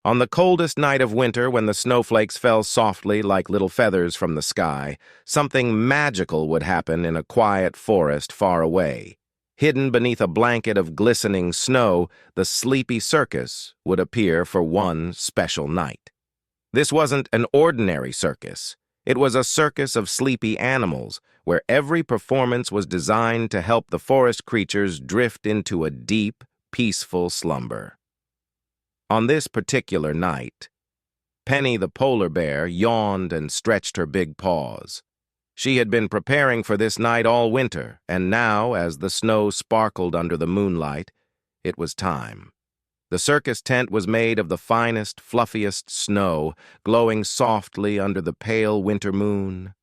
On the coldest night of winter, when the snowflakes fell softly like little feathers from the sky, something magical would happen in a quiet forest far away. Hidden beneath a blanket of glistening snow, the sleepy circus would appear for one special night. This wasn't an ordinary circus. It was a circus of sleepy animals, where every performance was designed to help the forest creatures drift into a deep, peaceful slumber. On this particular night, Penny the polar bear yawned and stretched her big paws. She had been preparing for this night all winter, and now, as the snow sparkled under the moonlight, it was time. The circus tent was made of the finest, fluffiest snow, glowing softly under the pale winter moon.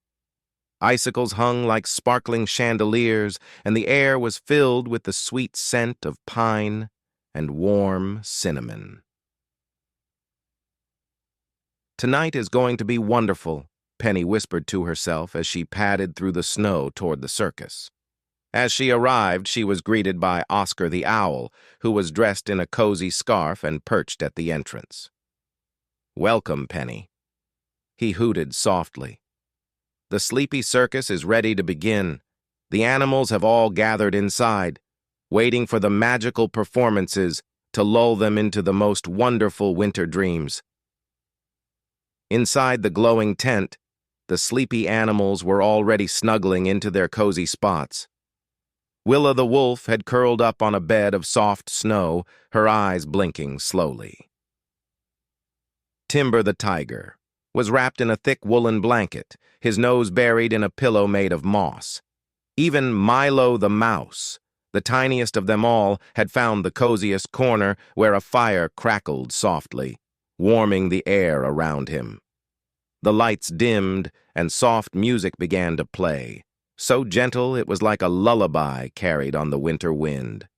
Icicles hung like sparkling chandeliers, and the air was filled with the sweet scent of pine and warm cinnamon. "Tonight is going to be wonderful," Penny whispered to herself as she padded through the snow toward the circus. As she arrived, she was greeted by Oscar the owl, who was dressed in a cozy scarf and perched at the entrance. "Welcome, Penny," he hooted softly. "The sleepy circus is ready to begin. The animals have all gathered inside, waiting for the magical performances to lull them into the most wonderful winter dreams." Inside the glowing tent, the sleepy animals were already snuggling into their cozy spots. Willa the wolf had curled up on a bed of soft snow, her eyes blinking slowly. Timber the tiger was wrapped in a thick woolen blanket, his nose buried in a pillow made of moss. Even Milo the mouse, the tiniest of them all, had found the coziest corner where a fire crackled softly, warming the air around him. The lights dimmed and soft music began to play, so gentle it was like a lullaby carried on the winter wind.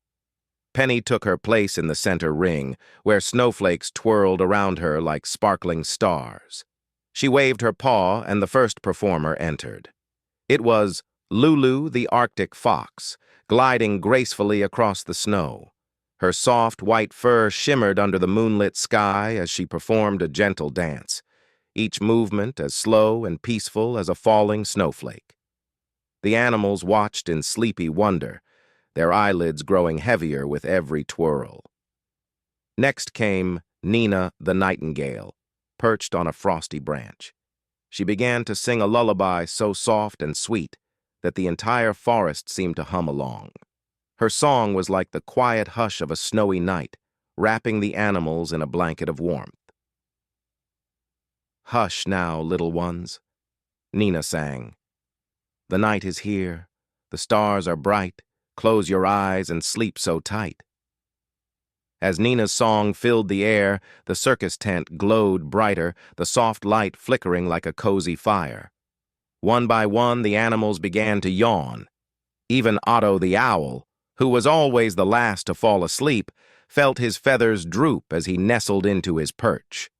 Penny took her place in the center ring, where snowflakes twirled around her like sparkling stars. She waved her paw, and the first performer entered. It was Lulu the Arctic fox, gliding gracefully across the snow. Her soft white fur shimmered under the moonlit sky as she performed a gentle dance, each movement as slow and peaceful as a falling snowflake. The animals watched in sleepy wonder, their eyelids growing heavier with every twirl. Next came Nina the nightingale, perched on a frosty branch. She began to sing a lullaby so soft and sweet that the entire forest seemed to hum along. Her song was like the quiet hush of a snowy night, wrapping the animals in a blanket of warmth. "Hush now, little ones," Nina sang. "The night is here. The stars are bright. Close your eyes and sleep so tight." As Nina's song filled the air, the circus tent glowed brighter, the soft light flickering like a cozy fire. One by one, the animals began to yawn. Even Otto the owl, who was always the last to fall asleep, felt his feathers droop as he nestled into his perch.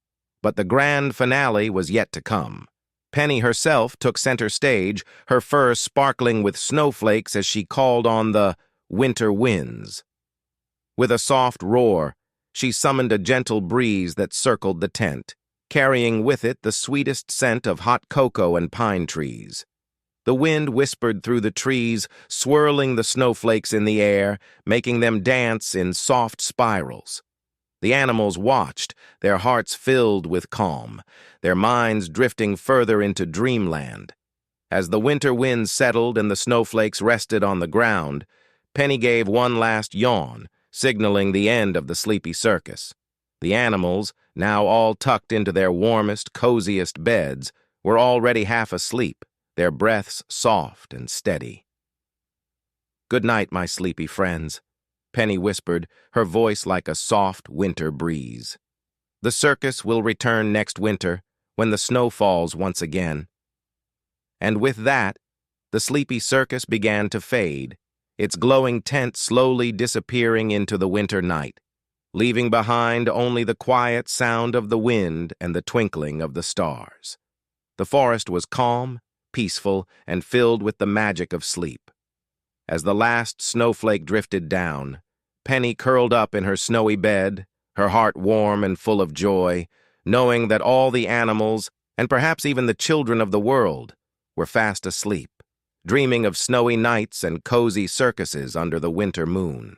But the grand finale was yet to come. Penny herself took center stage, her fur sparkling with snowflakes as she called on the winter winds. With a soft roar, she summoned a gentle breeze that circled the tent, carrying with it the sweetest scent of hot cocoa and pine trees. The wind whispered through the trees, swirling the snowflakes in the air, making them dance in soft spirals. The animals watched, their hearts filled with calm, their minds drifting further into dreamland. As the winter winds settled and the snowflakes rested on the ground, Penny gave one last yawn, signaling the end of the sleepy circus. The animals, now all tucked into their warmest, coziest beds, were already half asleep, their breaths soft and steady. "Good night, my sleepy friends," Penny whispered, her voice like a soft winter breeze. "The circus will return next winter, when the snow falls once again." And with that, the sleepy circus began to fade, its glowing tent slowly disappearing into the winter night, leaving behind only the quiet sound of the wind and the twinkling of the stars. The forest was calm, peaceful, and filled with the magic of sleep. As the last snowflake drifted down, Penny curled up in her snowy bed, her heart warm and full of joy, knowing that all the animals, and perhaps even the children of the world, were fast asleep, dreaming of snowy nights and cozy circuses under the winter moon.